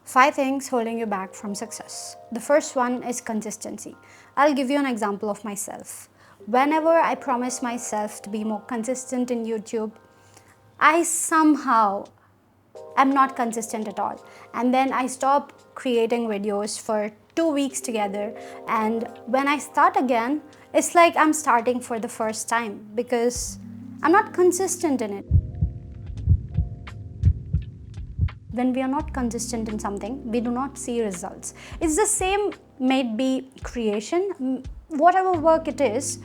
5 things holding you back from success. The first one is consistency. I'll give you an example of myself. Whenever I promise myself to be more consistent in YouTube, I somehow am not consistent at all. And then I stop creating videos for 2 weeks together. And when I start again, it's like I'm starting for the first time because I'm not consistent in it. When we are not consistent in something, we do not see results. It's the same, may it be creation, whatever work it is,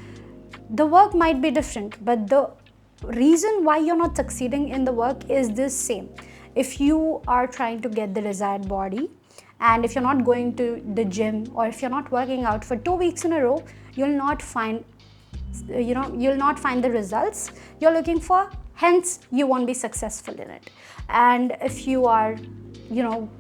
the work might be different, but the reason why you're not succeeding in the work is the same. If you are trying to get the desired body, and if you're not going to the gym, or if you're not working out for 2 weeks in a row, you'll not find the results you're looking for. Hence, you won't be successful in it. And if you are,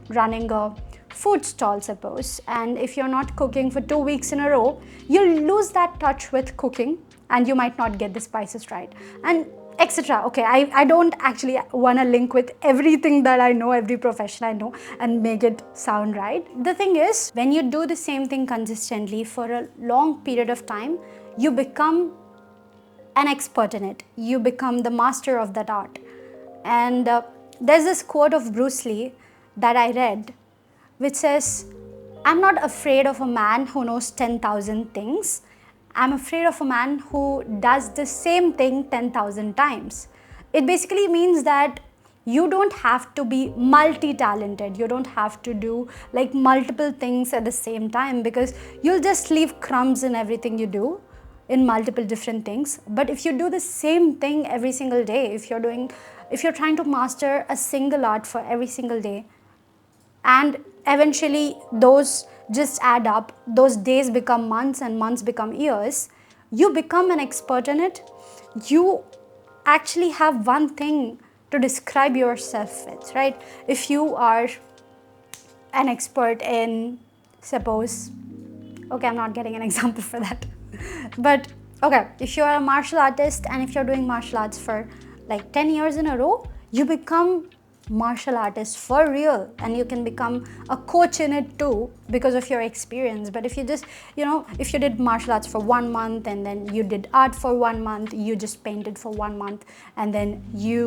running a food stall, suppose, and if you're not cooking for 2 weeks in a row, you'll lose that touch with cooking and you might not get the spices right, and etc. Okay, I don't actually want to link with everything that I know, every profession I know, and make it sound right. The thing is, when you do the same thing consistently for a long period of time, you become an expert in it. You become the master of that art. And there's this quote of Bruce Lee that I read, which says, "I'm not afraid of a man who knows 10,000 things. I'm afraid of a man who does the same thing 10,000 times." It basically means that you don't have to be multi-talented. You don't have to do like multiple things at the same time, because you'll just leave crumbs in everything you do in multiple different things. But if you do the same thing every single day, if you're trying to master a single art for every single day, and eventually those just add up, those days become months and months become years, you become an expert in it. You actually have one thing to describe yourself with, right? If you are an expert in, suppose, okay, I'm not getting an example for that. But okay, if you're a martial artist and if you're doing martial arts for like 10 years in a row, you become martial artist for real, and you can become a coach in it too because of your experience. But if you just, if you did martial arts for 1 month, and then you did art for 1 month, you just painted for 1 month, and then you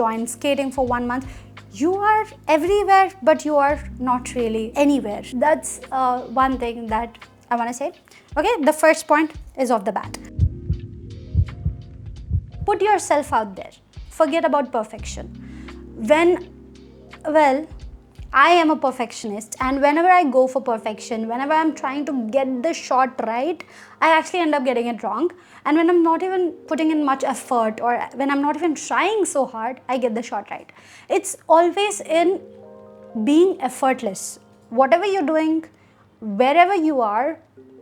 joined skating for 1 month, you are everywhere, but you are not really anywhere. That's one thing that I want to say. Okay, the first point is off the bat. Put yourself out there. Forget about perfection. I am a perfectionist, and whenever I go for perfection, whenever I'm trying to get the shot right, I actually end up getting it wrong. And when I'm not even putting in much effort, or when I'm not even trying so hard, I get the shot right. It's always in being effortless. Whatever you're doing, wherever you are,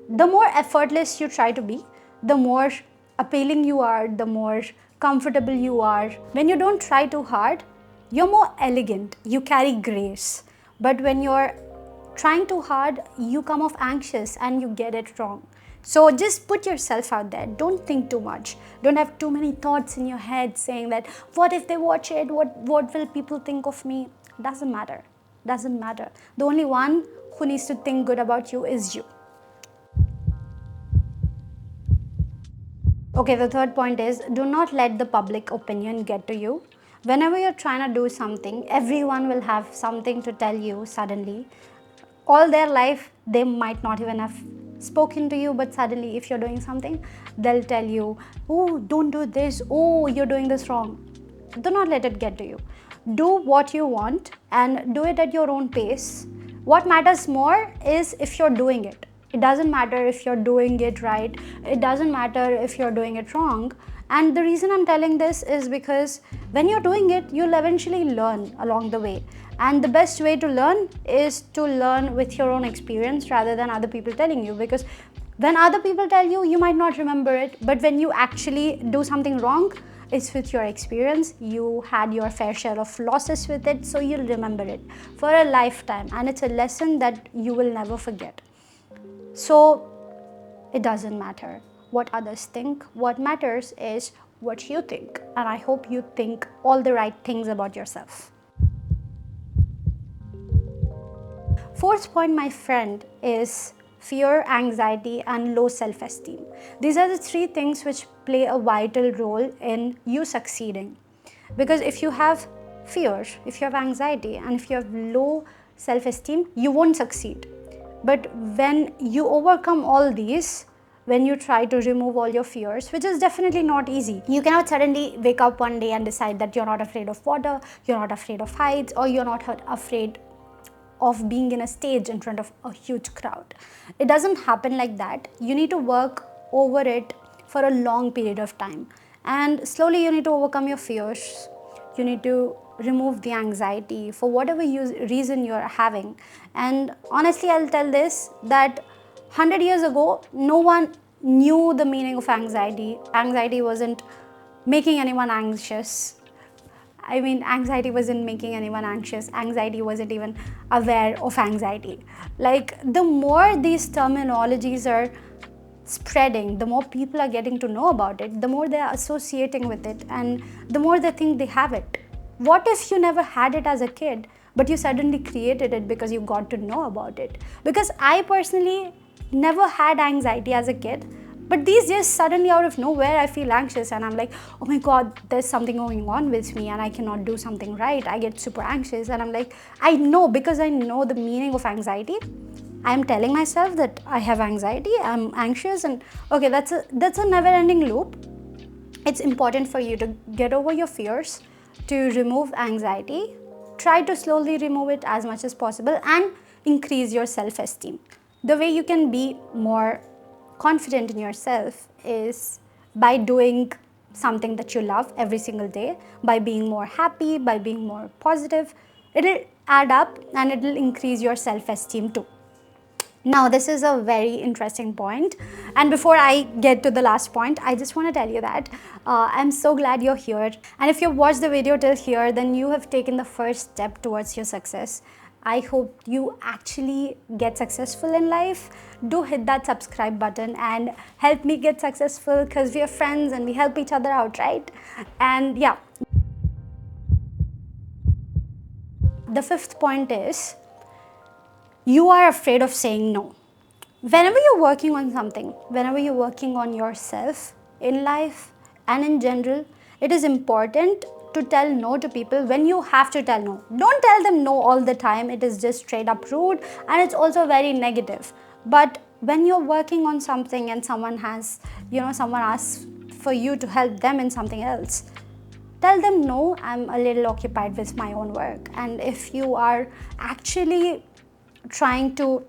the more effortless you try to be, the more appealing you are, the more comfortable you are. When you don't try too hard, you're more elegant, you carry grace. But when you're trying too hard, you come off anxious and you get it wrong. So just put yourself out there. Don't think too much. Don't have too many thoughts in your head saying that, what if they watch it? What will people think of me? Doesn't matter. Doesn't matter. The only one who needs to think good about you is you. Okay, the third point is, do not let the public opinion get to you. Whenever you're trying to do something, everyone will have something to tell you suddenly. All their life, they might not even have spoken to you, but suddenly if you're doing something, they'll tell you, oh, don't do this, oh, you're doing this wrong. Do not let it get to you. Do what you want and do it at your own pace. What matters more is if you're doing it. It doesn't matter if you're doing it right. It doesn't matter if you're doing it wrong. And the reason I'm telling this is because when you're doing it, you'll eventually learn along the way. And the best way to learn is to learn with your own experience rather than other people telling you. Because when other people tell you, you might not remember it. But when you actually do something wrong, it's with your experience. You had your fair share of losses with it, so you'll remember it for a lifetime. And it's a lesson that you will never forget. So it doesn't matter what others think. What matters is what you think. And I hope you think all the right things about yourself. Fourth point, my friend, is fear, anxiety, and low self-esteem. These are the three things which play a vital role in you succeeding. Because if you have fear, if you have anxiety, and if you have low self-esteem, you won't succeed. But when you overcome all these, when you try to remove all your fears, which is definitely not easy. You cannot suddenly wake up one day and decide that you're not afraid of water, you're not afraid of heights, or you're not afraid of being in a stage in front of a huge crowd. It doesn't happen like that. You need to work over it for a long period of time. And slowly you need to overcome your fears. You need to remove the anxiety for whatever reason you're having. And honestly, I'll tell this, that 100 years ago, no one knew the meaning of anxiety. Anxiety wasn't making anyone anxious. I mean, anxiety wasn't making anyone anxious. Anxiety wasn't even aware of anxiety. Like, the more these terminologies are spreading, the more people are getting to know about it, the more they are associating with it, and the more they think they have it. What if you never had it as a kid, but you suddenly created it because you got to know about it? Because I personally never had anxiety as a kid, but these days, suddenly out of nowhere, I feel anxious and I'm like, oh my God, there's something going on with me and I cannot do something right. I get super anxious and I'm like, I know, because I know the meaning of anxiety. I'm telling myself that I have anxiety, I'm anxious, and okay, that's a never-ending loop. It's important for you to get over your fears, to remove anxiety, try to slowly remove it as much as possible, and increase your self-esteem. The way you can be more confident in yourself is by doing something that you love every single day, by being more happy, by being more positive. It'll add up and it'll increase your self-esteem too. Now, this is a very interesting point. And before I get to the last point, I just want to tell you that I'm so glad you're here. And if you've watched the video till here, then you have taken the first step towards your success. I hope you actually get successful in life. Do hit that subscribe button and help me get successful, because we are friends and we help each other out, right? And yeah. The fifth point is, you are afraid of saying no. Whenever you're working on something, whenever you're working on yourself in life and in general, it is important to tell no to people when you have to tell no. Don't tell them no all the time. It is just straight up rude and it's also very negative. But when you're working on something and someone asks for you to help them in something else, tell them no, I'm a little occupied with my own work. And if you are actually trying to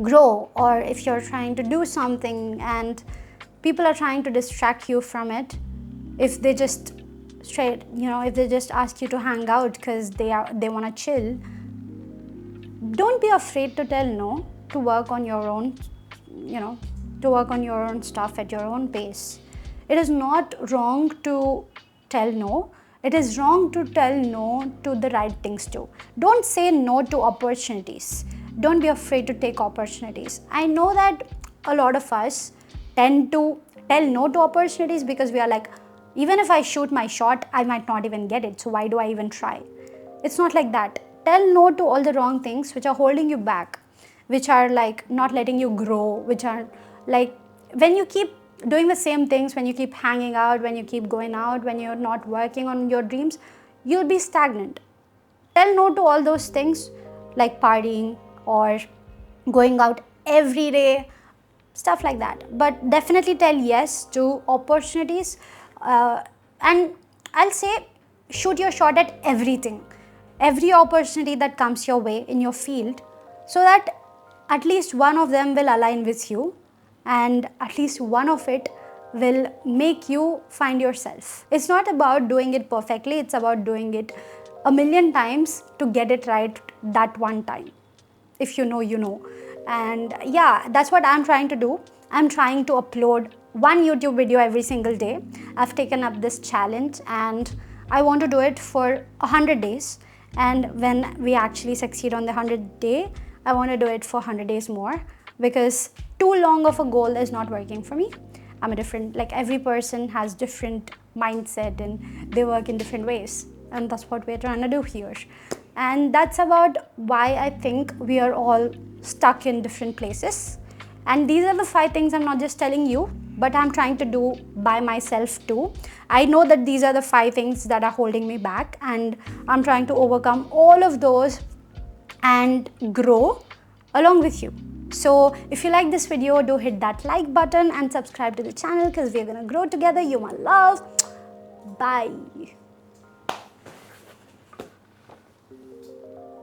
grow, or if you're trying to do something and people are trying to distract you from it, if they just ask you to hang out because they want to chill, don't be afraid to tell no, to work on your own, stuff at your own pace. It is not wrong to tell no. It is wrong to tell no to the right things too. Don't say no to opportunities. Don't be afraid to take opportunities. I know that a lot of us tend to tell no to opportunities because we are like, even if I shoot my shot, I might not even get it. So why do I even try? It's not like that. Tell no to all the wrong things which are holding you back, which are like not letting you grow, which are like, when you keep doing the same things, when you keep hanging out, when you keep going out, when you're not working on your dreams, you'll be stagnant. Tell no to all those things like partying or going out every day, stuff like that. But definitely tell yes to opportunities. And I'll say, shoot your shot at everything, every opportunity that comes your way in your field, so that at least one of them will align with you and at least one of it will make you find yourself. It's not about doing it perfectly, it's about doing it a million times to get it right that one time. If you know, you know. And yeah, that's what I'm trying to do. I'm trying to upload one YouTube video every single day. I've taken up this challenge and I want to do it for 100 days. And when we actually succeed on the 100th day, I want to do it for 100 days more, because too long of a goal is not working for me. Every person has different mindset and they work in different ways. And that's what we're trying to do here. And that's about why I think we are all stuck in different places. And these are the 5 things I'm not just telling you, but I'm trying to do by myself too. I know that these are the 5 things that are holding me back, and I'm trying to overcome all of those and grow along with you. So if you like this video, do hit that like button and subscribe to the channel, because we're gonna grow together. You my love. Bye.